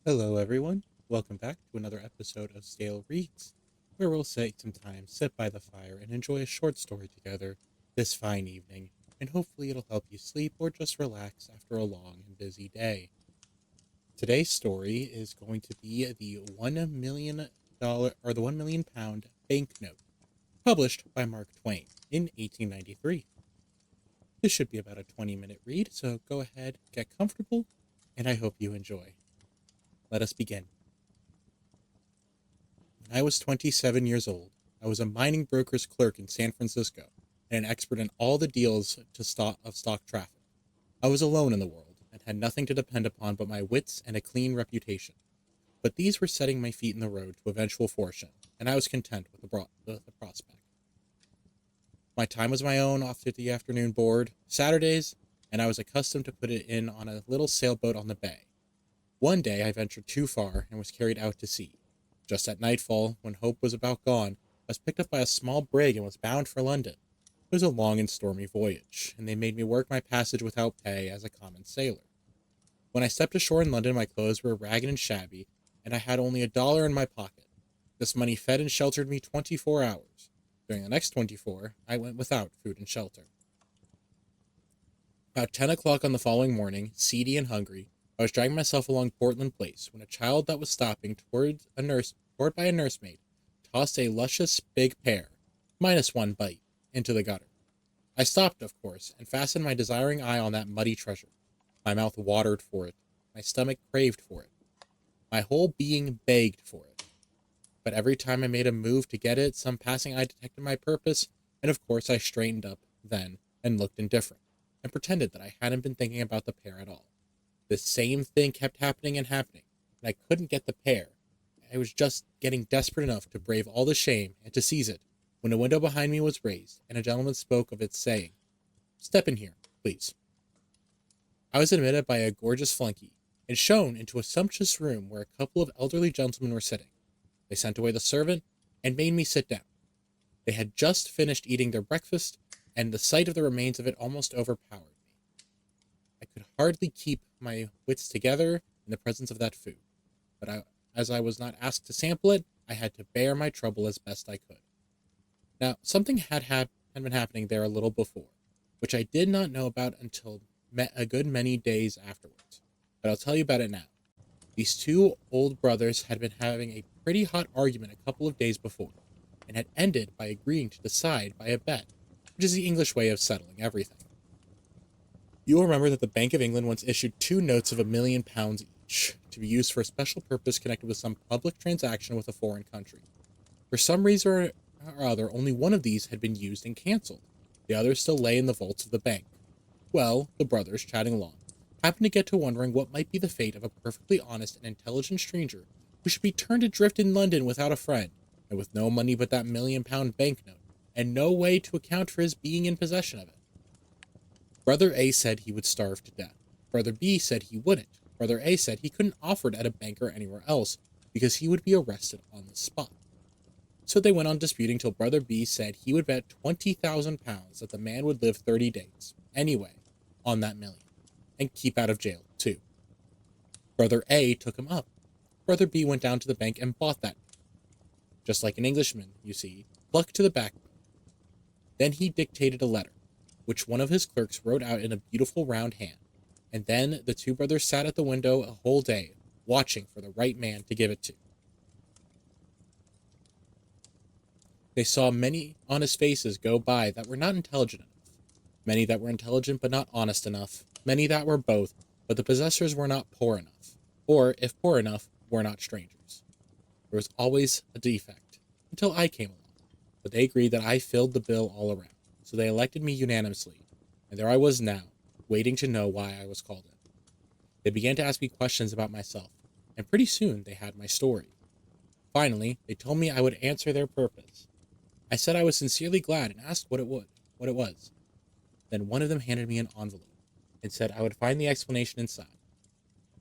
Hello, everyone. Welcome back to another episode of Stale Reads, where we'll take some time, sit by the fire, and enjoy a short story together this fine evening, and hopefully it'll help you sleep or just relax after a long and busy day. Today's story is going to be the $1 million or the £1 million banknote, published by Mark Twain in 1893. This should be about a 20-minute read, so go ahead, get comfortable, and I hope you enjoy. Let us begin. When I was 27 years old, I was a mining broker's clerk in San Francisco and an expert in all the deals of stock traffic. I was alone in the world and had nothing to depend upon but my wits and a clean reputation. But these were setting my feet in the road to eventual fortune, and I was content with the prospect. My time was my own off to the afternoon board, Saturdays, and I was accustomed to put it in on a little sailboat on the bay. One day I ventured too far and was carried out to sea. Just at nightfall, when hope was about gone, I was picked up by a small brig and was bound for London. It was a long and stormy voyage, and they made me work my passage without pay as a common sailor. When I stepped ashore in London, my clothes were ragged and shabby, and I had only $1 in my pocket. This money fed and sheltered me 24 hours. During the next 24, I went without food and shelter. About 10 o'clock on the following morning, seedy and hungry, I was dragging myself along Portland Place when a child that was stopping toward by a nursemaid, tossed a luscious big pear, minus one bite, into the gutter. I stopped, of course, and fastened my desiring eye on that muddy treasure. My mouth watered for it. My stomach craved for it. My whole being begged for it. But every time I made a move to get it, some passing eye detected my purpose, and of course I straightened up then and looked indifferent, and pretended that I hadn't been thinking about the pear at all. The same thing kept happening and happening, and I couldn't get the pear. I was just getting desperate enough to brave all the shame and to seize it, when a window behind me was raised, and a gentleman spoke of it, saying, "Step in here, please." I was admitted by a gorgeous flunkey, and shown into a sumptuous room where a couple of elderly gentlemen were sitting. They sent away the servant, and made me sit down. They had just finished eating their breakfast, and the sight of the remains of it almost overpowered me. I could hardly keep my wits together in the presence of that food, but as I was not asked to sample it, I had to bear my trouble as best I could. Now, something had been happening there a little before, which I did not know about until a good many days afterwards, but I'll tell you about it now. These two old brothers had been having a pretty hot argument a couple of days before, and had ended by agreeing to decide by a bet, which is the English way of settling everything. You will remember that the Bank of England once issued 2 notes of £1 million each, to be used for a special purpose connected with some public transaction with a foreign country. For some reason or other, only one of these had been used and cancelled. The other still lay in the vaults of the bank. Well, the brothers, chatting along, happened to get to wondering what might be the fate of a perfectly honest and intelligent stranger who should be turned adrift in London without a friend, and with no money but that £1 million banknote, and no way to account for his being in possession of it. Brother A said he would starve to death. Brother B said he wouldn't. Brother A said he couldn't offer it at a bank or anywhere else because he would be arrested on the spot. So they went on disputing till Brother B said he would bet £20,000 that the man would live 30 days, anyway, on that million, and keep out of jail, too. Brother A took him up. Brother B went down to the bank and bought that. Just like an Englishman, you see, pluck to the backbone. Then he dictated a letter, which one of his clerks wrote out in a beautiful round hand, and then the two brothers sat at the window a whole day, watching for the right man to give it to. They saw many honest faces go by that were not intelligent enough, many that were intelligent but not honest enough, many that were both, but the possessors were not poor enough, or, if poor enough, were not strangers. There was always a defect, until I came along, but they agreed that I filled the bill all around, so they elected me unanimously, and there I was now, waiting to know why I was called in. They began to ask me questions about myself, and pretty soon they had my story. Finally, they told me I would answer their purpose. I said I was sincerely glad and asked what it was. Then one of them handed me an envelope and said I would find the explanation inside.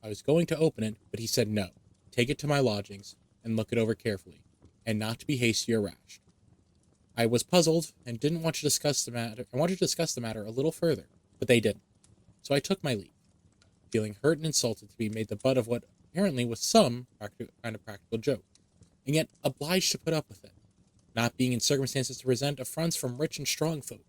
I was going to open it, but he said no, take it to my lodgings and look it over carefully, and not to be hasty or rash. I was puzzled and didn't want to discuss the matter. I wanted to discuss the matter a little further, but they didn't. So I took my leave, feeling hurt and insulted to be made the butt of what apparently with some kind of practical joke, and yet obliged to put up with it, not being in circumstances to resent affronts from rich and strong folk.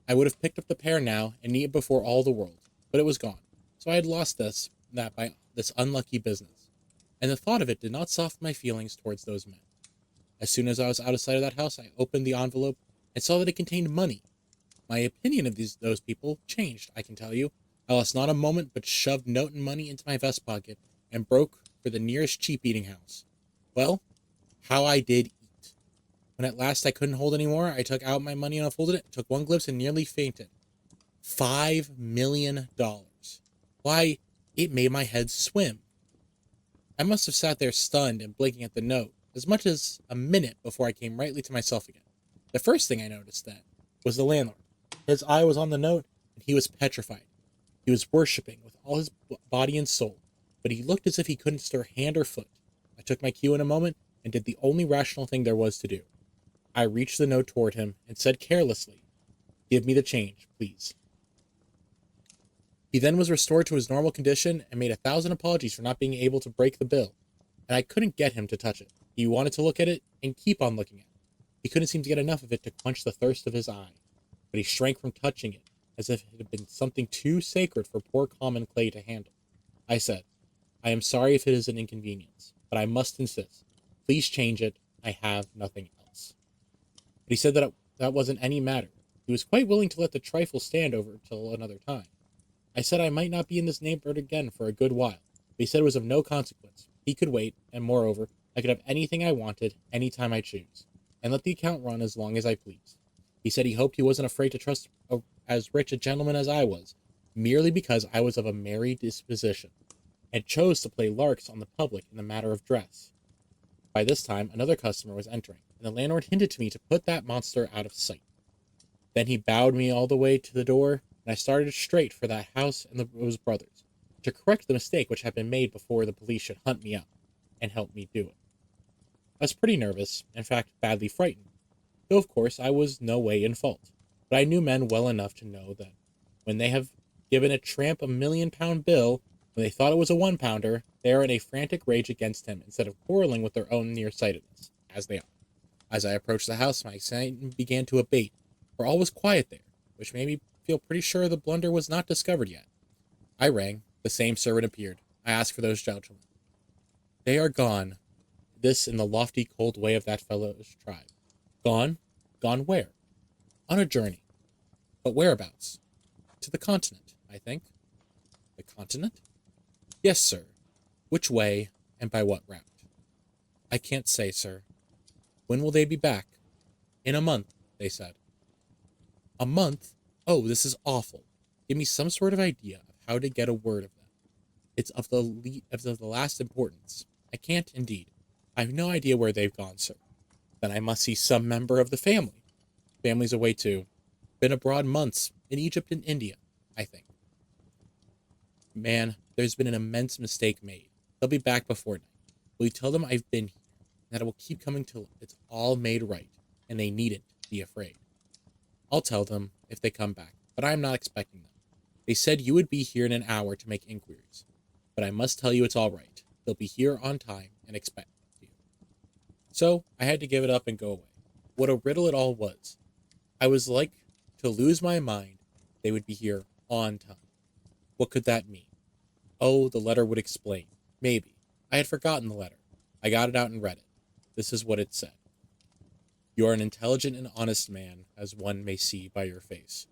I would have picked up the pear now and eaten it before all the world, but it was gone. So I had lost that by this unlucky business, and the thought of it did not soften my feelings towards those men. As soon as I was out of sight of that house, I opened the envelope and saw that it contained money. My opinion of those people changed, I can tell you. I lost not a moment, but shoved note and money into my vest pocket and broke for the nearest cheap eating house. Well, how I did eat. When at last I couldn't hold any more, I took out my money and unfolded it, took one glimpse and nearly fainted. $5 million. Why, it made my head swim. I must have sat there stunned and blinking at the note as much as a minute before I came rightly to myself again. The first thing I noticed then was the landlord. His eye was on the note, and he was petrified. He was worshipping with all his body and soul, but he looked as if he couldn't stir hand or foot. I took my cue in a moment and did the only rational thing there was to do. I reached the note toward him and said carelessly, "Give me the change, please." He then was restored to his normal condition and made 1,000 apologies for not being able to break the bill, and I couldn't get him to touch it. He wanted to look at it and keep on looking at it. He couldn't seem to get enough of it to quench the thirst of his eye, but he shrank from touching it as if it had been something too sacred for poor common clay to handle. I said, "I am sorry if it is an inconvenience, but I must insist. Please change it. I have nothing else." But he said that wasn't any matter. He was quite willing to let the trifle stand over till another time. I said I might not be in this neighborhood again for a good while, but he said it was of no consequence. He could wait, and moreover, I could have anything I wanted, any time I choose, and let the account run as long as I pleased. He said he hoped he wasn't afraid to trust as rich a gentleman as I was, merely because I was of a merry disposition, and chose to play larks on the public in the matter of dress. By this time, another customer was entering, and the landlord hinted to me to put that monster out of sight. Then he bowed me all the way to the door, and I started straight for that house and the Rose brothers, to correct the mistake which had been made before the police should hunt me up and help me do it. I was pretty nervous, in fact, badly frightened, though of course I was no way in fault. But I knew men well enough to know that when they have given a tramp £1,000,000 bill, when they thought it was a £1, they are in a frantic rage against him instead of quarreling with their own nearsightedness, as they are. As I approached the house, my excitement began to abate, for all was quiet there, which made me feel pretty sure the blunder was not discovered yet. I rang. The same servant appeared. I asked for those gentlemen. "They are gone." This in the lofty, cold way of that fellow's tribe. "Gone? Gone where?" "On a journey." "But whereabouts?" "To the continent, I think." "The continent?" "Yes, sir." "Which way, and by what route?" "I can't say, sir." "When will they be back?" "In a month, they said." "A month? Oh, this is awful. Give me some sort of idea of how to get a word of them. It's of the last importance. I can't, indeed. I have no idea where they've gone, sir." "Then I must see some member of the family." "Family's away, too. Been abroad months, in Egypt and India, I think." "Man, there's been an immense mistake made. They'll be back before night. Will you tell them I've been here, and that it will keep coming till it's all made right, and they needn't be afraid?" "I'll tell them, if they come back, but I am not expecting them. They said you would be here in an hour to make inquiries. But I must tell you it's all right. They'll be here on time and expect you." So I had to give it up and go away. What a riddle it all was. I was like to lose my mind. They would be here on time. What could that mean? Oh, the letter would explain. Maybe. I had forgotten the letter. I got it out and read it. This is what it said. "You are an intelligent and honest man, as one may see by your face.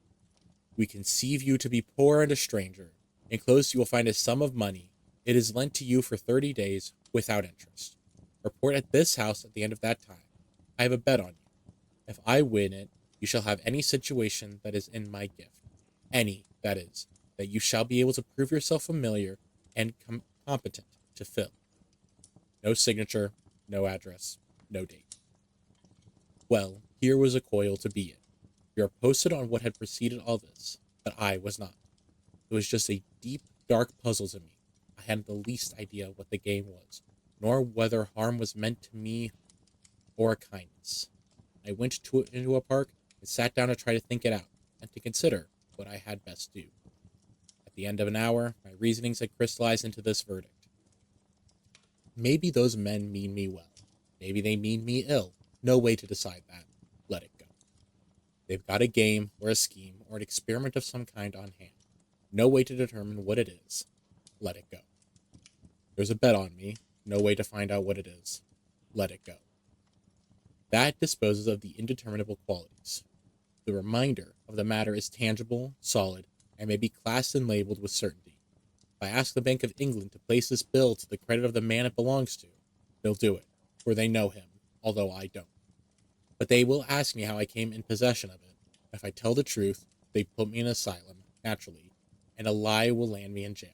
We conceive you to be poor and a stranger. Enclosed you will find a sum of money. It is lent to you for 30 days, without interest. Report at this house at the end of that time. I have a bet on you. If I win it, you shall have any situation that is in my gift. Any, that is, that you shall be able to prove yourself familiar and competent to fill. No signature, no address, no date." Well, here was a coil to be in. We are posted on what had preceded all this, but I was not. It was just a deep, dark puzzle to me. I hadn't the least idea what the game was, nor whether harm was meant to me or a kindness. I went into a park and sat down to try to think it out, and to consider what I had best do. At the end of an hour, my reasonings had crystallized into this verdict. Maybe those men mean me well. Maybe they mean me ill. No way to decide that. Let it go. They've got a game or a scheme or an experiment of some kind on hand. No way to determine what it is. Let it go. There's a bet on me. No way to find out what it is. Let it go. That disposes of the indeterminable qualities. The reminder of the matter is tangible, solid, and may be classed and labeled with certainty. If I ask the Bank of England to place this bill to the credit of the man it belongs to, they'll do it, for they know him, although I don't. But they will ask me how I came in possession of it. If I tell the truth, they put me in an asylum, naturally, and a lie will land me in jail.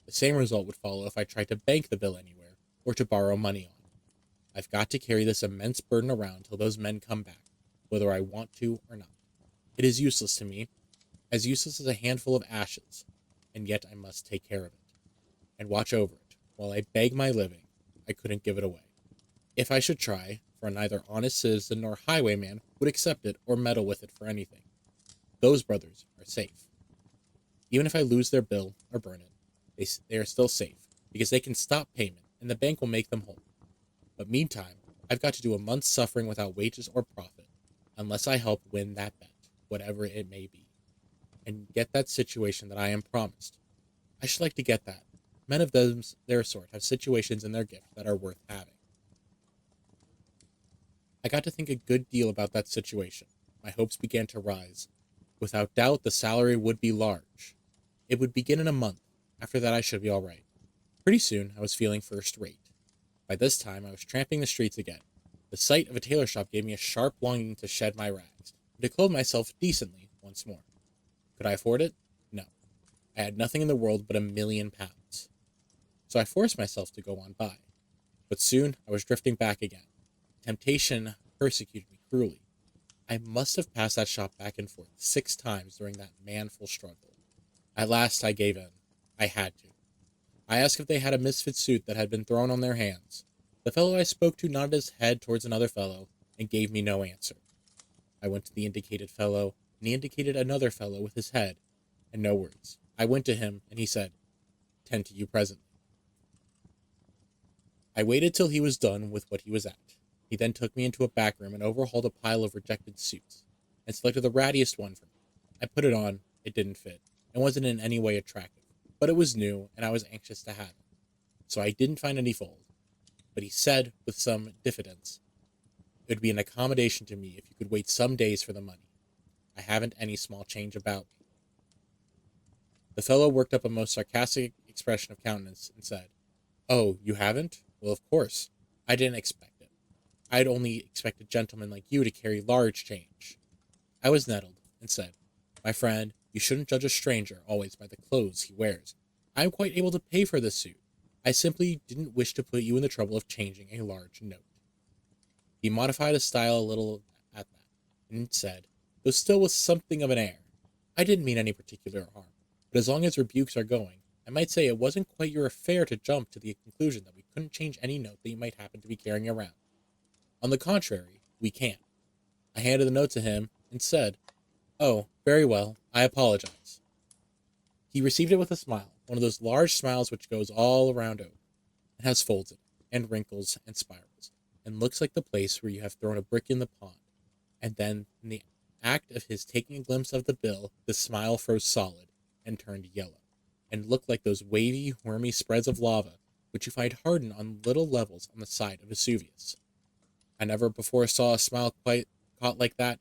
The same result would follow if I tried to bank the bill anywhere, or to borrow money on it. I've got to carry this immense burden around till those men come back, whether I want to or not. It is useless to me, as useless as a handful of ashes, and yet I must take care of it, and watch over it, while I beg my living. I couldn't give it away. If I should try, for neither honest citizen nor highwayman would accept it or meddle with it for anything. Those brothers are safe. Even if I lose their bill or burn it, they are still safe, because they can stop payment, and the bank will make them whole. But meantime, I've got to do a month's suffering without wages or profit, unless I help win that bet, whatever it may be, and get that situation that I am promised. I should like to get that. Men of their sort have situations in their gift that are worth having. I got to think a good deal about that situation. My hopes began to rise. Without doubt, the salary would be large. It would begin in a month. After that, I should be all right. Pretty soon, I was feeling first rate. By this time, I was tramping the streets again. The sight of a tailor shop gave me a sharp longing to shed my rags, and to clothe myself decently once more. Could I afford it? No. I had nothing in the world but £1,000,000. So I forced myself to go on by. But soon I was drifting back again. Temptation persecuted me cruelly. I must have passed that shop back and forth 6 times during that manful struggle. At last I gave in. I had to. I asked if they had a misfit suit that had been thrown on their hands. The fellow I spoke to nodded his head towards another fellow and gave me no answer. I went to the indicated fellow, and he indicated another fellow with his head, and no words. I went to him, and he said, "Tend to you presently." I waited till he was done with what he was at. He then took me into a back room and overhauled a pile of rejected suits, and selected the rattiest one for me. I put it on. It didn't fit, and wasn't in any way attractive, but it was new, and I was anxious to have it. So I didn't find any fault. But he said, with some diffidence, "It would be an accommodation to me if you could wait some days for the money. I haven't any small change about me." The fellow worked up a most sarcastic expression of countenance and said, "Oh, you haven't? Well, of course. I didn't expect it. I'd only expect a gentleman like you to carry large change." I was nettled, and said, "My friend, you shouldn't judge a stranger always by the clothes he wears. I am quite able to pay for this suit. I simply didn't wish to put you in the trouble of changing a large note." He modified his style a little at that, and said, though still with something of an air, "I didn't mean any particular harm, but as long as rebukes are going, I might say it wasn't quite your affair to jump to the conclusion that we couldn't change any note that you might happen to be carrying around. On the contrary, we can." I handed the note to him, and said, "Oh, very well, I apologize." He received it with a smile, one of those large smiles which goes all around over, and has folds in it, and wrinkles, and spirals, and looks like the place where you have thrown a brick in the pond. And then, in the act of his taking a glimpse of the bill, the smile froze solid, and turned yellow, and looked like those wavy, wormy spreads of lava which you find hardened on little levels on the side of Vesuvius. I never before saw a smile quite caught like that,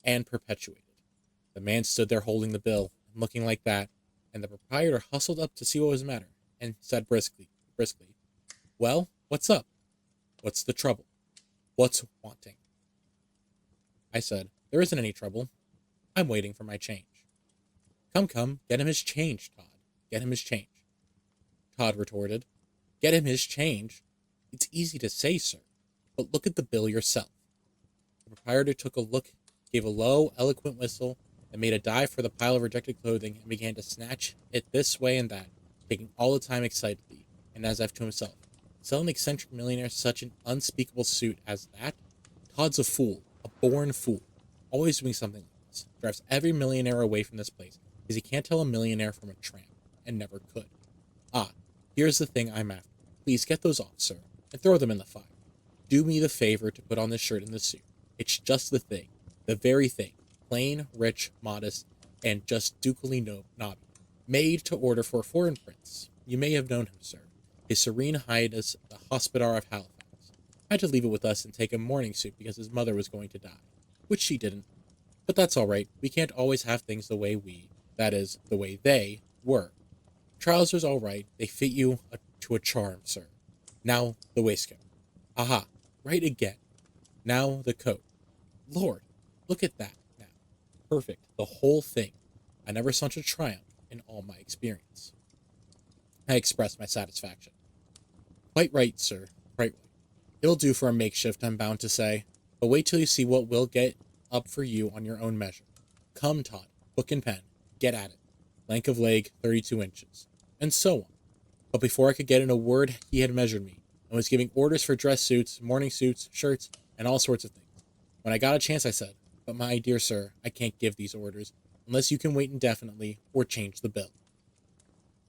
and perpetuated. The man stood there holding the bill, and looking like that, and the proprietor hustled up to see what was the matter, and said briskly, "Well, what's up? What's the trouble? What's wanting?" I said, "There isn't any trouble. I'm waiting for my change." Come, get him his change, Todd. Get him his change." Todd retorted, "Get him his change? It's easy to say, sir, but look at the bill yourself." The proprietor took a look, gave a low, eloquent whistle, and made a dive for the pile of rejected clothing, and began to snatch it this way and that, taking all the time excitedly, and as if to himself, "Sell an eccentric millionaire such an unspeakable suit as that? Todd's a fool, a born fool, always doing something like this. Drives every millionaire away from this place, because he can't tell a millionaire from a tramp. and never could. Ah, here's the thing I'm after. Please get those off, sir, and throw them in the fire. Do me the favor to put on this shirt and this suit. It's just the thing, the very thing, plain, rich, modest, and just ducally nobby. Made to order for a foreign prince. You may have known him, sir. His Serene Highness, the Hospodar of Halifax. Had to leave it with us and take a mourning suit because his mother was going to die. Which she didn't. But that's all right. We can't always have things the way that is, the way they, were. Trousers all right. They fit you to a charm, sir. Now, the waistcoat. Aha, right again. Now, the coat. Lord, look at that now. Perfect. The whole thing. I never saw such a triumph in all my experience. I expressed my satisfaction. Quite right, sir. Quite right. It'll do for a makeshift, I'm bound to say. But wait till you see what we'll get up for you on your own measure. Come, Todd, book and pen. Get at it. Length of leg, 32 inches. And so on. But before I could get in a word, he had measured me, and was giving orders for dress suits, morning suits, shirts, and all sorts of things. When I got a chance, I said, "But my dear sir, I can't give these orders, unless you can wait indefinitely, or change the bill."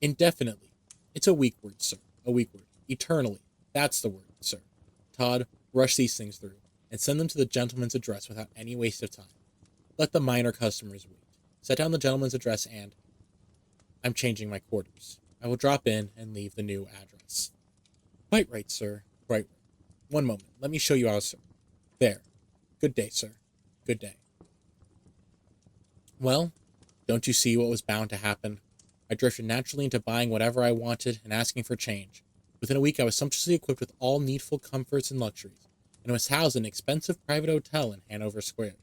Indefinitely. It's a weak word, sir. A weak word. Eternally. That's the word, sir. Todd, rush these things through, and send them to the gentleman's address without any waste of time. Let the minor customers wait. Set down the gentleman's address and... I'm changing my quarters. I will drop in and leave the new address. Quite right, sir. Quite right. One moment. Let me show you out, sir. There. Good day, sir. Good day. Well, don't you see what was bound to happen? I drifted naturally into buying whatever I wanted and asking for change. Within a week, I was sumptuously equipped with all needful comforts and luxuries, and was housed in an expensive private hotel in Hanover Square.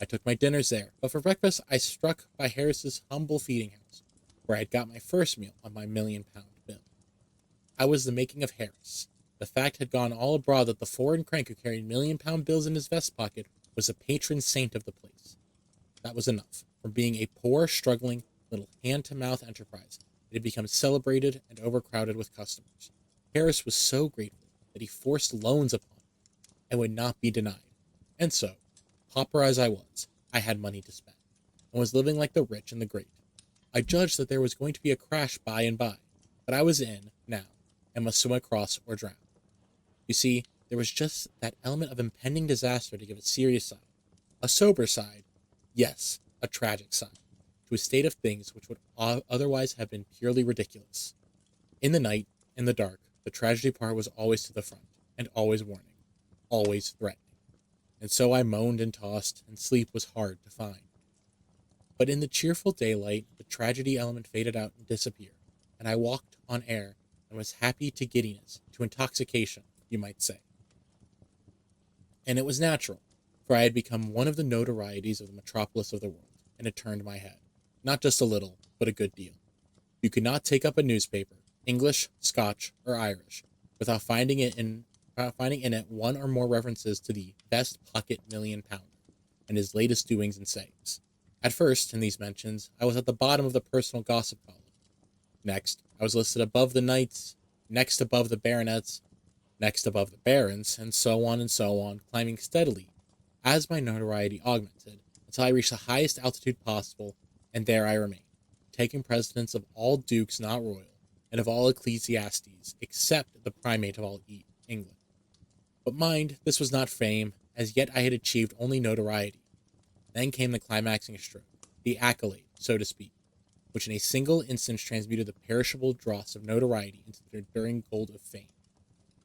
I took my dinners there, but for breakfast I struck by Harris's humble feeding house, where I had got my first meal on my £1,000,000 bill. I was the making of Harris. The fact had gone all abroad that the foreign crank who carried £1,000,000 bills in his vest pocket was the patron saint of the place. That was enough. From being a poor, struggling, little hand-to-mouth enterprise, it had become celebrated and overcrowded with customers. Harris was so grateful that he forced loans upon me and would not be denied. And so, pauper as I was, I had money to spend, and was living like the rich and the great. I judged that there was going to be a crash by and by, but I was in, now, and must swim across or drown. You see, there was just that element of impending disaster to give a serious side, a sober side, yes, a tragic side, to a state of things which would otherwise have been purely ridiculous. In the night, in the dark, the tragedy part was always to the front, and always warning, always threatening. And so I moaned and tossed, and sleep was hard to find. But in the cheerful daylight, the tragedy element faded out and disappeared, and I walked on air, and was happy to giddiness, to intoxication, you might say. And it was natural, for I had become one of the notorieties of the metropolis of the world, and it turned my head. Not just a little, but a good deal. You could not take up a newspaper, English, Scotch, or Irish, without finding in it one or more references to the best pocket £1,000,000 and his latest doings and sayings. At first, in these mentions, I was at the bottom of the personal gossip column. Next, I was listed above the knights, next above the baronets, next above the barons, and so on, climbing steadily as my notoriety augmented, until I reached the highest altitude possible, and there I remained, taking precedence of all dukes not royal, and of all ecclesiastes, except the primate of all England. But mind, this was not fame, as yet I had achieved only notoriety. Then came the climaxing stroke, the accolade, so to speak, which in a single instance transmuted the perishable dross of notoriety into the enduring gold of fame.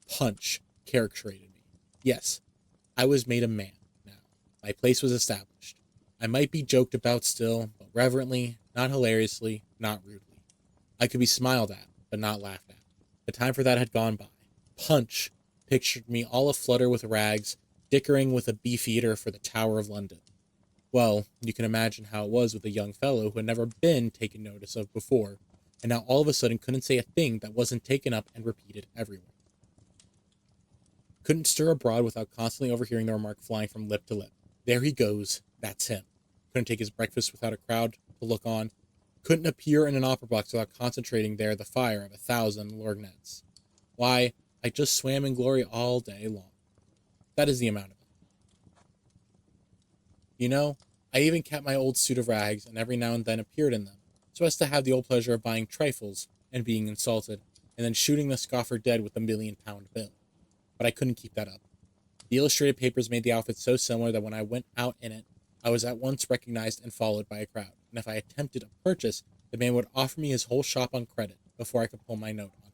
Punch caricaturated me. Yes, I was made a man, now. My place was established. I might be joked about still, but reverently, not hilariously, not rudely. I could be smiled at, but not laughed at. The time for that had gone by. Punch pictured me all aflutter with rags, dickering with a beefeater for the Tower of London. Well, you can imagine how it was with a young fellow who had never been taken notice of before, and now all of a sudden couldn't say a thing that wasn't taken up and repeated everywhere. Couldn't stir abroad without constantly overhearing the remark flying from lip to lip. There he goes, that's him. Couldn't take his breakfast without a crowd to look on. Couldn't appear in an opera box without concentrating there the fire of 1,000 lorgnets. Why, I just swam in glory all day long. That is the amount of it. You know, I even kept my old suit of rags, and every now and then appeared in them, so as to have the old pleasure of buying trifles and being insulted, and then shooting the scoffer dead with a £1,000,000 bill. But I couldn't keep that up. The illustrated papers made the outfit so similar that when I went out in it, I was at once recognized and followed by a crowd, and if I attempted a purchase, the man would offer me his whole shop on credit before I could pull my note on him.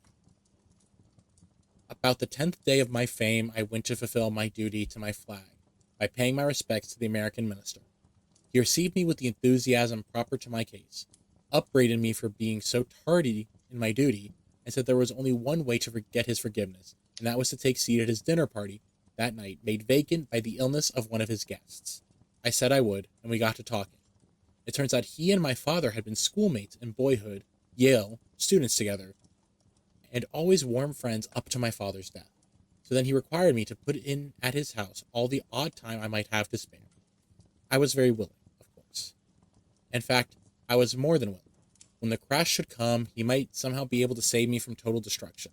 About the 10th day of my fame, I went to fulfill my duty to my flag by paying my respects to the American minister. He received me with the enthusiasm proper to my case, upbraided me for being so tardy in my duty, and said there was only one way to get his forgiveness, and that was to take seat at his dinner party that night, made vacant by the illness of one of his guests. I said I would, and we got to talking. It turns out he and my father had been schoolmates in boyhood, Yale, students together, and always warm friends up to my father's death. So then he required me to put in at his house all the odd time I might have to spare. I was very willing, of course. In fact, I was more than willing. When the crash should come, he might somehow be able to save me from total destruction.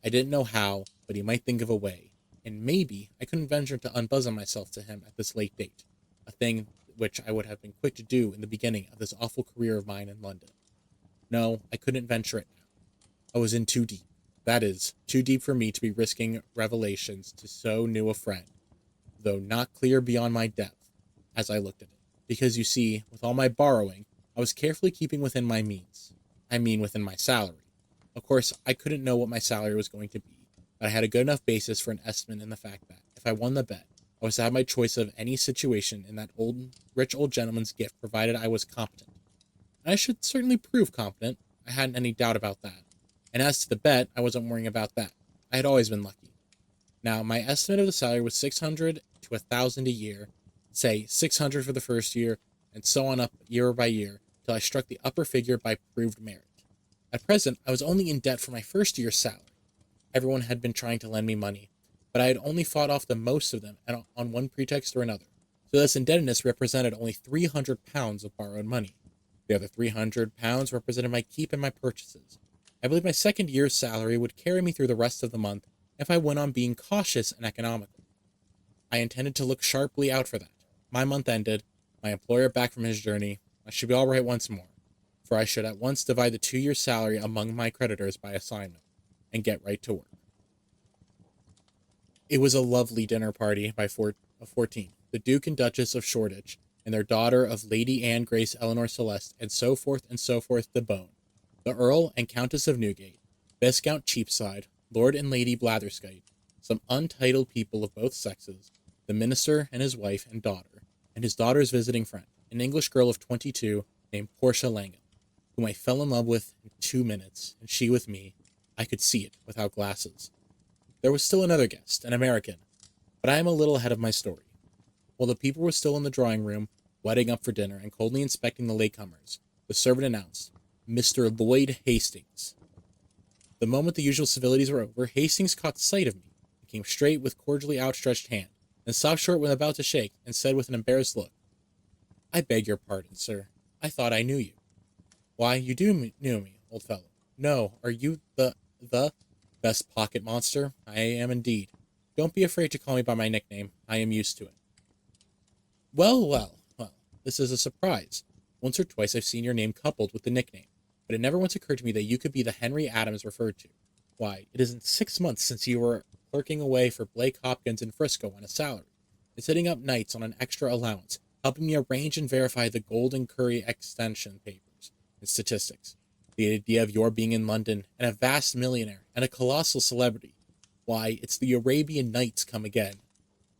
I didn't know how, but he might think of a way, and maybe I couldn't venture to unbosom myself to him at this late date, a thing which I would have been quick to do in the beginning of this awful career of mine in London. No, I couldn't venture it now. I was in too deep. That is, too deep for me to be risking revelations to so new a friend, though not clear beyond my depth, as I looked at it. Because, you see, with all my borrowing, I was carefully keeping within my means. I mean, within my salary. Of course, I couldn't know what my salary was going to be, but I had a good enough basis for an estimate in the fact that, if I won the bet, I was to have my choice of any situation in that rich old gentleman's gift, provided I was competent. And I should certainly prove competent. I hadn't any doubt about that. And as to the bet, I wasn't worrying about that. I had always been lucky. Now, my estimate of the salary was 600 to 1,000 a year, say 600 for the first year, and so on up year by year, till I struck the upper figure by proved merit. At present, I was only in debt for my first year's salary. Everyone had been trying to lend me money, but I had only fought off the most of them on one pretext or another, so this indebtedness represented only £300 of borrowed money. The other £300 represented my keep and my purchases. I believe my second year's salary would carry me through the rest of the month if I went on being cautious and economical. I intended to look sharply out for that. My month ended, my employer back from his journey, I should be all right once more, for I should at once divide the 2 years' salary among my creditors by assignment, and get right to work. It was a lovely dinner party of 14, the Duke and Duchess of Shoreditch, and their daughter of Lady Anne Grace Eleanor Celeste, and so forth de Bone, the Earl and Countess of Newgate, Viscount Cheapside, Lord and Lady Blatherskite, some untitled people of both sexes, the minister and his wife and daughter, and his daughter's visiting friend, an English girl of 22 named Portia Langham, whom I fell in love with in 2 minutes, and she with me. I could see it without glasses. There was still another guest, an American, but I am a little ahead of my story. While the people were still in the drawing room, wetting up for dinner and coldly inspecting the latecomers, the servant announced, Mr. Lloyd Hastings. The moment the usual civilities were over, Hastings caught sight of me, and came straight with cordially outstretched hand, and stopped short when about to shake, and said with an embarrassed look, I beg your pardon, sir. I thought I knew you. Why, you knew me, old fellow. No, are you the best pocket monster? I am indeed. Don't be afraid to call me by my nickname. I am used to it. Well, this is a surprise. Once or twice I've seen your name coupled with the nickname, but it never once occurred to me that you could be the Henry Adams referred to. Why, it isn't 6 months since you were clerking away for Blake Hopkins in Frisco on a salary, and sitting up nights on an extra allowance, helping me arrange and verify the Golden Curry extension papers and statistics. The idea of your being in London, and a vast millionaire, and a colossal celebrity. Why, it's the Arabian Nights come again.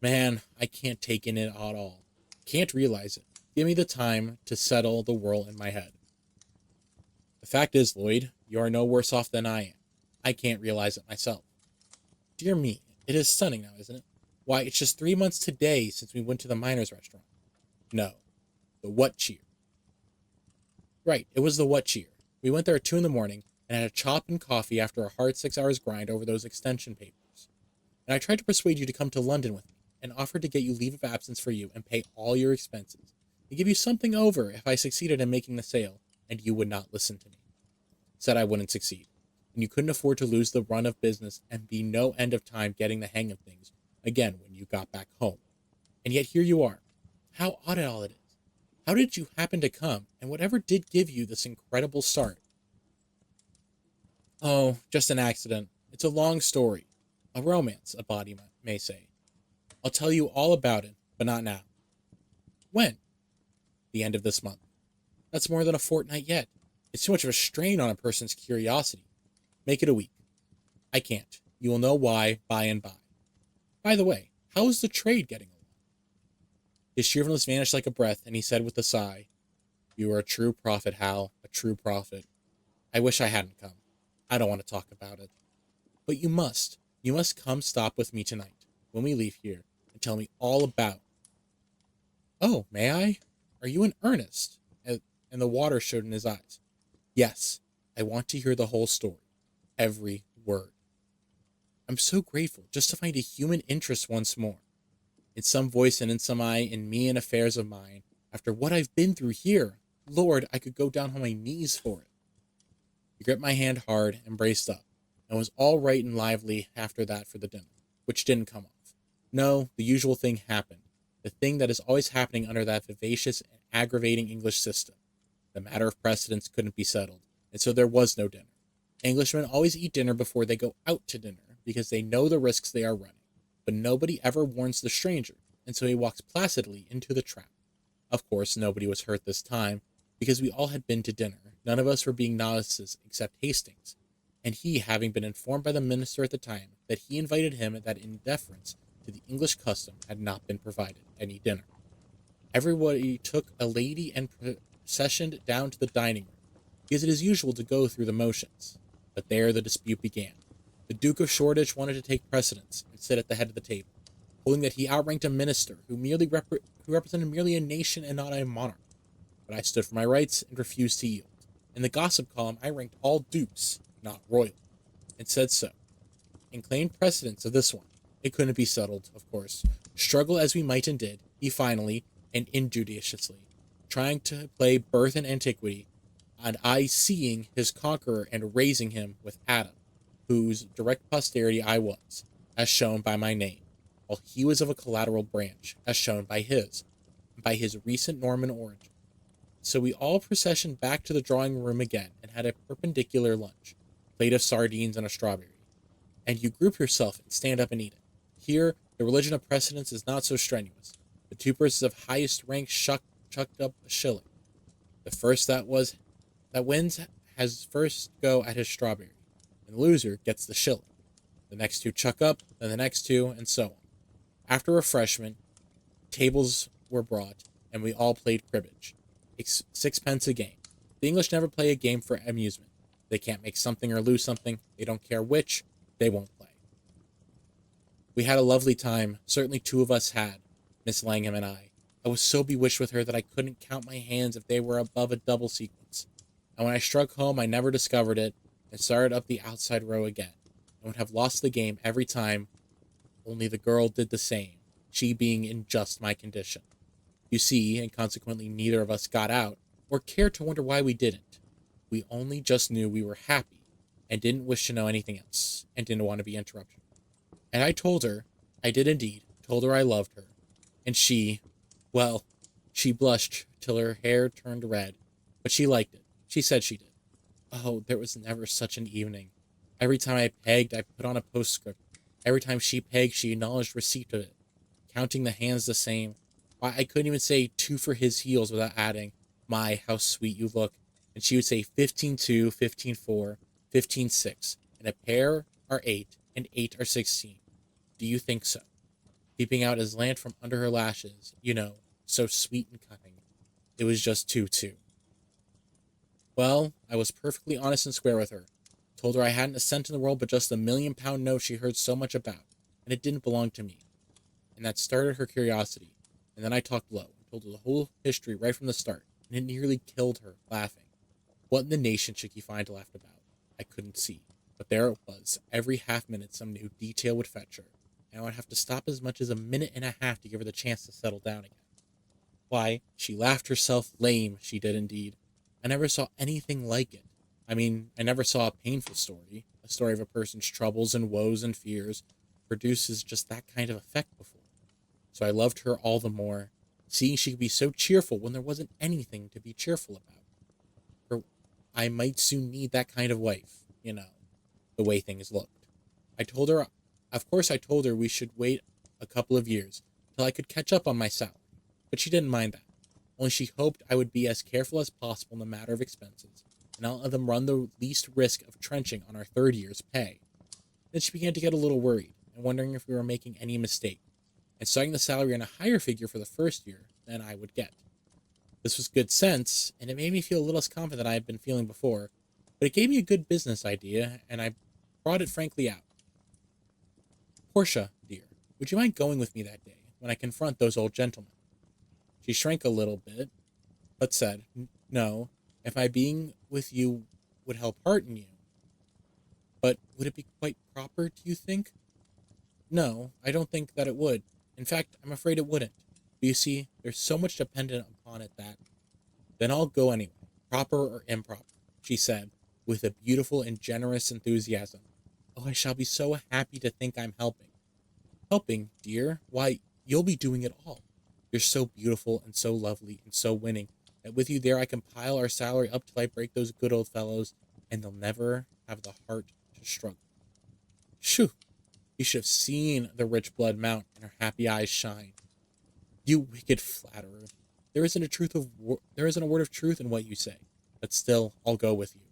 Man, I can't take in it at all. Can't realize it. Give me the time to settle the whirl in my head. The fact is, Lloyd, you are no worse off than I am. I can't realize it myself. Dear me, it is stunning now, isn't it? Why, it's just 3 months today since we went to the Miners' Restaurant. No, the What Cheer. Right, it was the What Cheer. We went there at 2 a.m. and had a chop and coffee after a hard 6 hours grind over those extension papers. And I tried to persuade you to come to London with me, and offered to get you leave of absence for you and pay all your expenses, and give you something over if I succeeded in making the sale, and you would not listen to me. Said I wouldn't succeed, and you couldn't afford to lose the run of business and be no end of time getting the hang of things again when you got back home. And yet here you are. How odd it all it is. How did you happen to come, and whatever did give you this incredible start? Oh, just an accident. It's a long story. A romance, a body may say. I'll tell you all about it, but not now. When? The end of this month. That's more than a fortnight yet. It's too much of a strain on a person's curiosity. Make it a week. I can't. You will know why by and by. By the way, how is the trade getting along? His cheerfulness vanished like a breath, and he said with a sigh, You are a true prophet, Hal, a true prophet. I wish I hadn't come. I don't want to talk about it. But you must. You must come stop with me tonight, when we leave here, and tell me all about. Oh, may I? Are you in earnest? And the water showed in his eyes. Yes, I want to hear the whole story. Every word. I'm so grateful just to find a human interest once more. In some voice and in some eye, in me and affairs of mine. After what I've been through here, Lord, I could go down on my knees for it. He gripped my hand hard and braced up, and was all right and lively after that for the dinner, which didn't come off. No, the usual thing happened. The thing that is always happening under that vivacious and aggravating English system. The matter of precedence couldn't be settled, and so there was no dinner. Englishmen always eat dinner before they go out to dinner, because they know the risks they are running. But nobody ever warns the stranger, and so he walks placidly into the trap. Of course, nobody was hurt this time, because we all had been to dinner. None of us were being novices except Hastings, and he having been informed by the minister at the time that he invited him that in deference to the English custom had not been provided any dinner. Everybody took a lady and processioned down to the dining room, because it is usual to go through the motions. But there the dispute began. The Duke of Shoreditch wanted to take precedence and sit at the head of the table, holding that he outranked a minister who represented merely a nation and not a monarch. But I stood for my rights and refused to yield. In the gossip column, I ranked all dukes, not royal, and said so, and claimed precedence of this one. It couldn't be settled, of course. Struggle as we might and did, he finally, and injudiciously, trying to play birth and antiquity, and I seeing his conqueror and raising him with Adam, whose direct posterity I was, as shown by my name, while he was of a collateral branch, as shown by his, and by his recent Norman origin. So we all processioned back to the drawing room again and had a perpendicular lunch, plate of sardines and a strawberry. And you group yourself and stand up and eat it. Here, the religion of precedence is not so strenuous. The two persons of highest rank chucked up a shilling. The first that wins has first go at his strawberry, and the loser gets the shilling. The next two chuck up, then the next two, and so on. After refreshment, tables were brought, and we all played cribbage. 6 pence a game. The English never play a game for amusement. They can't make something or lose something. They don't care which. They won't play. We had a lovely time. Certainly two of us had, Miss Langham and I. I was so bewitched with her that I couldn't count my hands if they were above a double sequence. And when I struck home, I never discovered it, and started up the outside row again, and would have lost the game every time, only the girl did the same, she being in just my condition. You see, and consequently neither of us got out, or cared to wonder why we didn't. We only just knew we were happy, and didn't wish to know anything else, and didn't want to be interrupted. And I told her, I did indeed, told her I loved her. And she, well, she blushed till her hair turned red, but she liked it. She said she did. Oh, there was never such an evening. Every time I pegged, I put on a postscript. Every time she pegged, she acknowledged receipt of it, counting the hands the same. Why, I couldn't even say 2 for his heels without adding, my, how sweet you look. And she would say 15-2, 15-4, 15-6, and a pair are 8, and 8 are 16. Do you think so? Peeping out his lamp from under her lashes, you know, so sweet and cunning. It was just 2-2. Well, I was perfectly honest and square with her. Told her I hadn't a cent in the world but just the £1,000,000 note she heard so much about, and it didn't belong to me. And that started her curiosity. And then I talked low, and told her the whole history right from the start, and it nearly killed her, laughing. What in the nation should he find to laugh about? I couldn't see. But there it was. Every half-minute some new detail would fetch her, and I would have to stop as much as a minute and a half to give her the chance to settle down again. Why, she laughed herself lame, she did indeed. I never saw anything like it. I mean, I never saw a painful story. A story of a person's troubles and woes and fears produces just that kind of effect before. So I loved her all the more, seeing she could be so cheerful when there wasn't anything to be cheerful about. Or I might soon need that kind of wife, the way things looked. I told her, of course, I told her we should wait a couple of years till I could catch up on my salary, but she didn't mind that. Only she hoped I would be as careful as possible in the matter of expenses, and not let them run the least risk of trenching on our third year's pay. Then she began to get a little worried, and wondering if we were making any mistake, and setting the salary on a higher figure for the first year than I would get. This was good sense, and it made me feel a little less confident than I had been feeling before, but it gave me a good business idea, and I brought it frankly out. Portia, dear, would you mind going with me that day, when I confront those old gentlemen? She shrank a little bit, but said, No, if my being with you would help hearten you. But would it be quite proper, do you think? No, I don't think that it would. In fact, I'm afraid it wouldn't. But you see, there's so much dependent upon it that... Then I'll go anyway, proper or improper, she said, with a beautiful and generous enthusiasm. Oh, I shall be so happy to think I'm helping. Helping, dear? Why, you'll be doing it all. You're so beautiful and so lovely and so winning that with you there I can pile our salary up till I break those good old fellows, and they'll never have the heart to struggle. Shoo! You should have seen the rich blood mount and her happy eyes shine. You wicked flatterer. There isn't a word of truth in what you say, but still I'll go with you.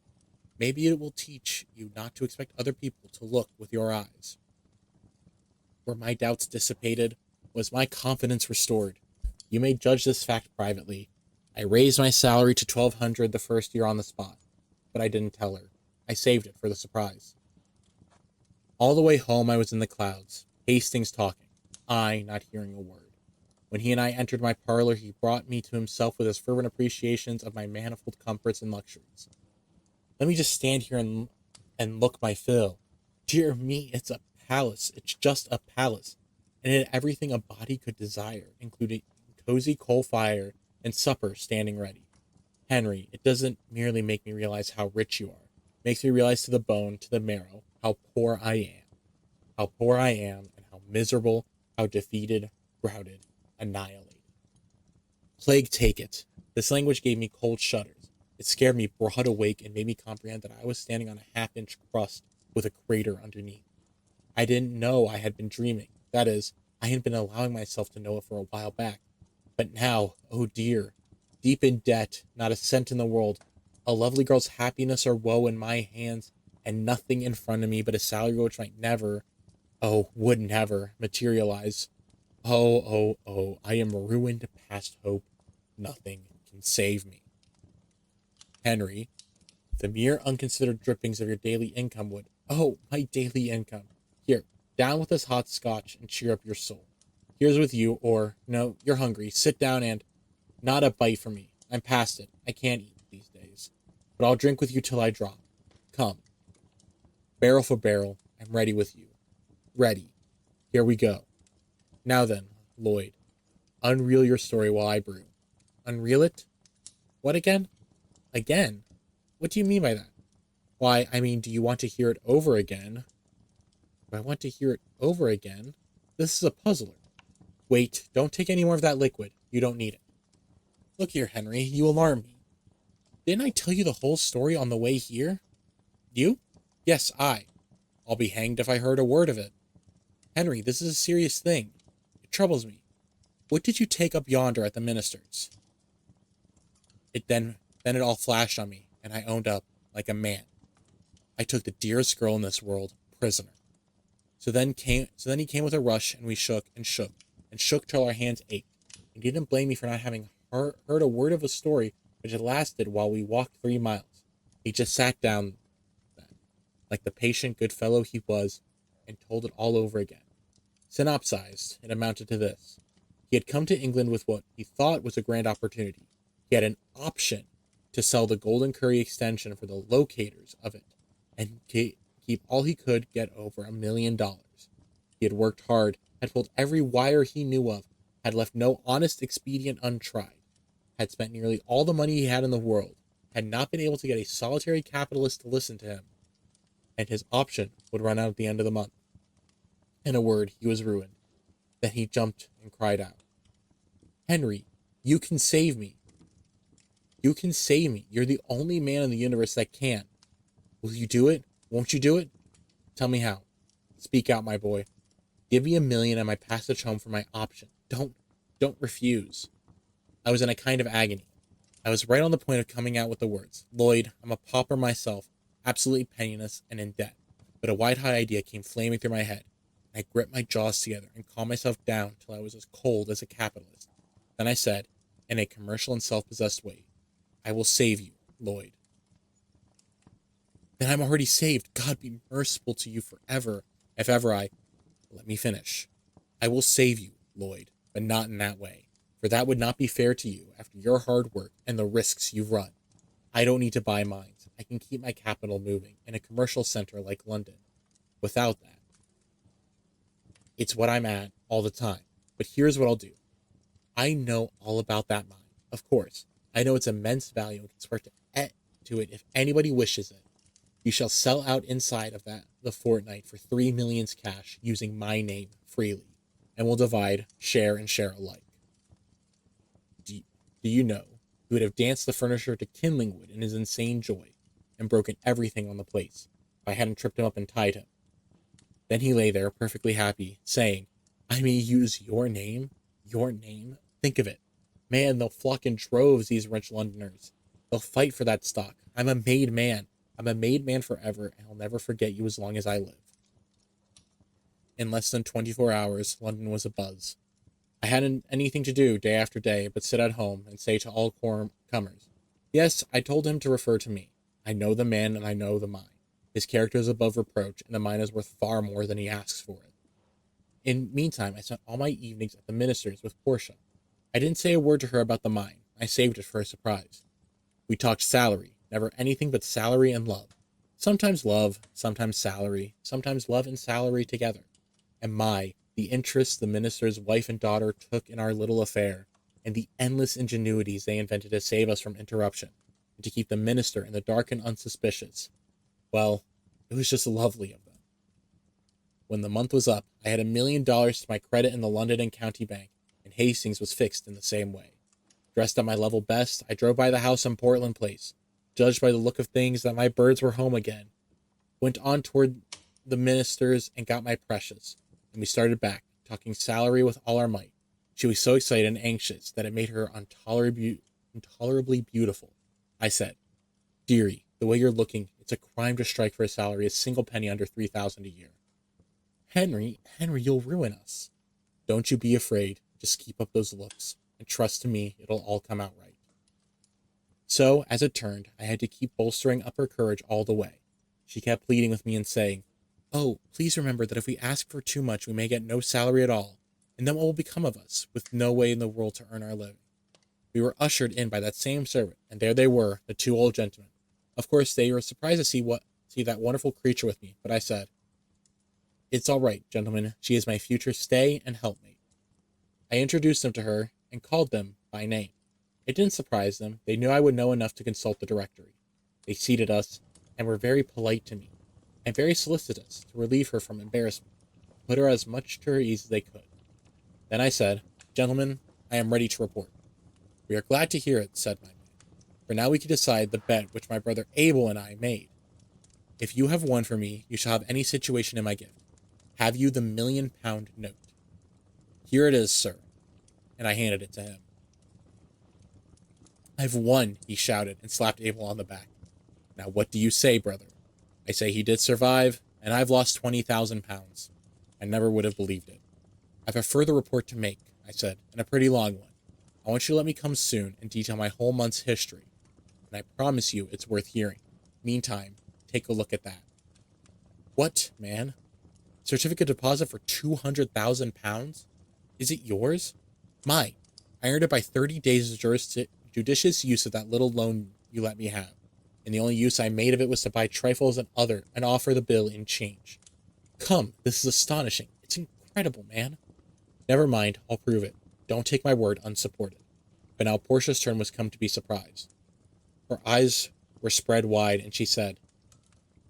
Maybe it will teach you not to expect other people to look with your eyes. Were my doubts dissipated? Was my confidence restored? You may judge this fact privately. I raised my salary to $1,200 the first year on the spot, but I didn't tell her. I saved it for the surprise. All the way home I was in the clouds, Hastings talking, I not hearing a word. When he and I entered my parlor, he brought me to himself with his fervent appreciations of my manifold comforts and luxuries. Let me just stand here and look my fill. Dear me, it's a palace. It's just a palace. And it had everything a body could desire, including cozy coal fire and supper standing ready. Henry, it doesn't merely make me realize how rich you are. It makes me realize to the bone, to the marrow, how poor I am. How poor I am, and how miserable, how defeated, routed, annihilated. Plague take it. This language gave me cold shudders. It scared me broad awake and made me comprehend that I was standing on a half-inch crust with a crater underneath. I didn't know I had been dreaming. That is, I had been allowing myself to know it for a while back. But now, oh dear, deep in debt, not a cent in the world, a lovely girl's happiness or woe in my hands, and nothing in front of me but a salary which might never, oh, would never, materialize. Oh, I am ruined past hope. Nothing can save me. Henry, the mere unconsidered drippings of your daily income would... Oh, my daily income. Here, down with this hot scotch and cheer up your soul. Here's with you, or... No, you're hungry. Sit down and... Not a bite for me. I'm past it. I can't eat these days. But I'll drink with you till I drop. Come. Barrel for barrel, I'm ready with you. Ready. Here we go. Now then, Lloyd, unreel your story while I brew. Unreel it? What again? Again? What do you mean by that? Why, I mean, do you want to hear it over again? Do I want to hear it over again? This is a puzzler. Wait, don't take any more of that liquid. You don't need it. Look here, Henry, you alarm me. Didn't I tell you the whole story on the way here? You? Yes, I. I'll be hanged if I heard a word of it. Henry, this is a serious thing. It troubles me. What did you take up yonder at the minister's? Then it all flashed on me, and I owned up like a man. I took the dearest girl in this world prisoner. So then he came with a rush, and we shook and shook and shook till our hands ached. And he didn't blame me for not having heard a word of a story which had lasted while we walked 3 miles. He just sat down then, like the patient good fellow he was, and told it all over again. Synopsized, it amounted to this. He had come to England with what he thought was a grand opportunity. He had an option to sell the Golden Curry extension for the locators of it, and keep all he could get over $1 million. He had worked hard, had pulled every wire he knew of, had left no honest expedient untried, had spent nearly all the money he had in the world, had not been able to get a solitary capitalist to listen to him, and his option would run out at the end of the month. In a word, he was ruined. Then he jumped and cried out. Henry, you can save me. You can save me. You're the only man in the universe that can. Will you do it? Won't you do it? Tell me how. Speak out, my boy. Give me 1 million and my passage home for my option. Don't refuse. I was in a kind of agony. I was right on the point of coming out with the words, Lloyd, I'm a pauper myself, absolutely penniless and in debt. But a white-hot idea came flaming through my head. I gripped my jaws together and calmed myself down till I was as cold as a capitalist. Then I said, in a commercial and self-possessed way, I will save you, Lloyd. Then I'm already saved. God be merciful to you forever, if ever I... Let me finish. I will save you, Lloyd, but not in that way, for that would not be fair to you after your hard work and the risks you've run. I don't need to buy mines. I can keep my capital moving in a commercial center like London. Without that, it's what I'm at all the time. But here's what I'll do. I know all about that mine, of course. I know its immense value and can swear to it if anybody wishes it. You shall sell out inside of that the fortnight for 3 million cash using my name freely, and we'll divide share and share alike. Do you know he would have danced the furniture to kindling wood in his insane joy and broken everything on the place if I hadn't tripped him up and tied him? Then he lay there perfectly happy, saying, I may use your name? Your name? Think of it. Man, they'll flock in droves, these rich Londoners. They'll fight for that stock. I'm a made man. I'm a made man forever, and I'll never forget you as long as I live. In less than 24 hours, London was abuzz. I hadn't anything to do day after day but sit at home and say to all comers, yes, I told him to refer to me. I know the man and I know the mine. His character is above reproach, and the mine is worth far more than he asks for it. In meantime, I spent all my evenings at the minister's with Portia. I didn't say a word to her about the mine. I saved it for a surprise. We talked salary, never anything but salary and love. Sometimes love, sometimes salary, sometimes love and salary together. And the interest the minister's wife and daughter took in our little affair, and the endless ingenuities they invented to save us from interruption, and to keep the minister in the dark and unsuspicious. Well, it was just lovely of them. When the month was up, I had $1 million to my credit in the London and County Bank, and Hastings was fixed in the same way. Dressed at my level best, I drove by the house on Portland Place, judged by the look of things that my birds were home again, went on toward the minister's and got my precious, and we started back, talking salary with all our might. She was so excited and anxious that it made her intolerably beautiful. I said, Dearie, the way you're looking, it's a crime to strike for a salary a single penny under 3,000 a year. Henry, you'll ruin us. Don't you be afraid. Just keep up those looks, and trust to me, it'll all come out right. So, as it turned, I had to keep bolstering up her courage all the way. She kept pleading with me and saying, Oh, please remember that if we ask for too much, we may get no salary at all, and then what will become of us, with no way in the world to earn our living? We were ushered in by that same servant, and there they were, the two old gentlemen. Of course, they were surprised to see that wonderful creature with me, but I said, It's all right, gentlemen. She is my future stay and helpmate. I introduced them to her and called them by name. It didn't surprise them. They knew I would know enough to consult the directory. They seated us and were very polite to me, and very solicitous to relieve her from embarrassment, put her as much to her ease as they could. Then I said, Gentlemen, I am ready to report. We are glad to hear it, said my man, for now we can decide the bet which my brother Abel and I made. If you have won for me, you shall have any situation in my gift. Have you the £1,000,000 note? Here it is, sir. And I handed it to him. I've won, he shouted, and slapped Abel on the back. Now what do you say, brother? I say he did survive, and I've lost £20,000. I never would have believed it. I've a further report to make, I said, and a pretty long one. I want you to let me come soon and detail my whole month's history, and I promise you it's worth hearing. Meantime, take a look at that. What, man? Certificate deposit for £200,000? Is it yours? Mine. I earned it by 30 days of judicious use of that little loan you let me have, and the only use I made of it was to buy trifles and offer the bill in change. Come, this is astonishing. It's incredible, man. Never mind, I'll prove it. Don't take my word unsupported. But now Portia's turn was come to be surprised. Her eyes were spread wide, and she said,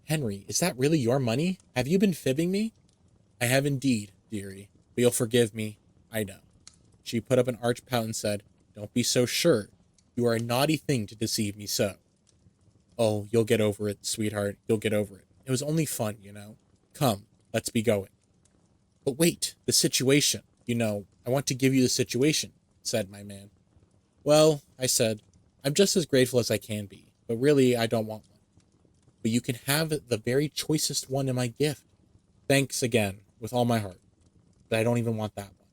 Henry, is that really your money? Have you been fibbing me? I have indeed, dearie, but you'll forgive me, I know. She put up an arch pout and said, "Don't be so sure. You are a naughty thing to deceive me so." "Oh, you'll get over it, sweetheart. You'll get over it. It was only fun, you know. Come, let's be going." "But wait, the situation. You know, I want to give you the situation," said my man. "Well," I said, "I'm just as grateful as I can be, but really I don't want one. But you can have the very choicest one in my gift." "Thanks again, with all my heart, but I don't even want that one."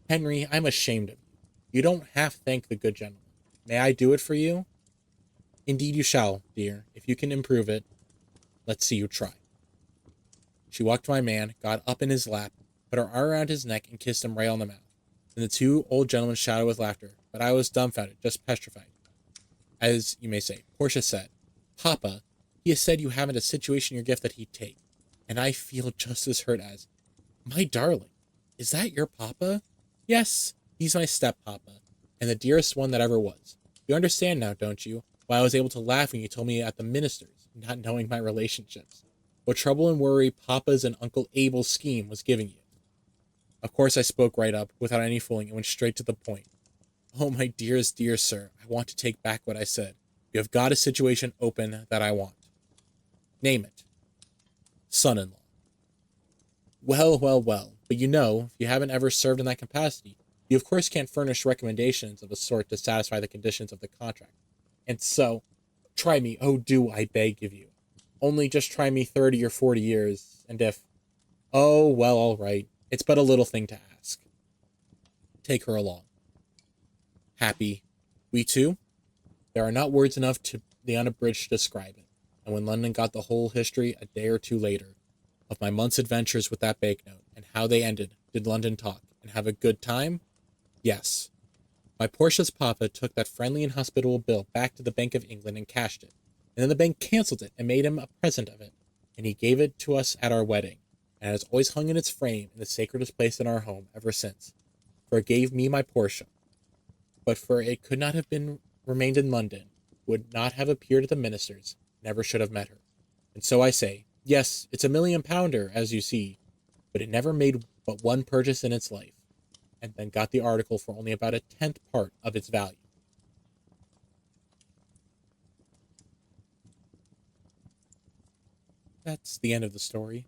"Henry, I'm ashamed of you. You don't half thank the good gentleman. May I do it for you?" "Indeed you shall, dear, if you can improve it. Let's see you try." She walked to my man, got up in his lap, put her arm around his neck, and kissed him right on the mouth. Then the two old gentlemen shouted with laughter, but I was dumbfounded, just petrified. As you may say, Portia said, "Papa, he has said you haven't a situation in your gift that he'd take." And I feel just as hurt as, "My darling, is that your papa?" "Yes, he's my step-papa, and the dearest one that ever was. You understand now, don't you, why I was able to laugh when you told me at the minister's, not knowing my relationships. What trouble and worry Papa's and Uncle Abel's scheme was giving you." Of course I spoke right up, without any fooling, and went straight to the point. "Oh, my dearest dear sir, I want to take back what I said. You have got a situation open that I want." "Name it." "Son-in-law." "Well, well, well, but you know, if you haven't ever served in that capacity, you of course can't furnish recommendations of a sort to satisfy the conditions of the contract. And so, try me, oh do, I beg of you. Only just try me 30 or 40 years, and if— Oh, well, all right, it's but a little thing to ask. Take her along." Happy. We two? There are not words enough to the unabridged to describe it. And when London got the whole history a day or two later of my month's adventures with that banknote, and how they ended, did London talk and have a good time? Yes. My Portia's papa took that friendly and hospitable bill back to the Bank of England and cashed it, and then the bank cancelled it and made him a present of it, and he gave it to us at our wedding, and it has always hung in its frame in the sacredest place in our home ever since, for it gave me my Portia. But for it could not have been remained in London, would not have appeared at the minister's, never should have met her. And so I say, yes, it's £1,000,000, as you see, but it never made but one purchase in its life, and then got the article for only about a 10th part of its value. That's the end of the story.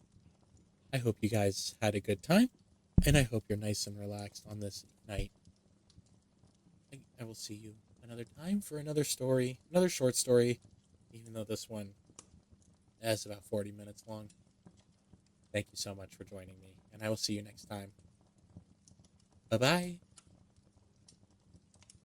I hope you guys had a good time, and I hope you're nice and relaxed on this night. I will see you another time for another story, another short story, even though this one is about 40 minutes long. Thank you so much for joining me, and I will see you next time. Bye-bye.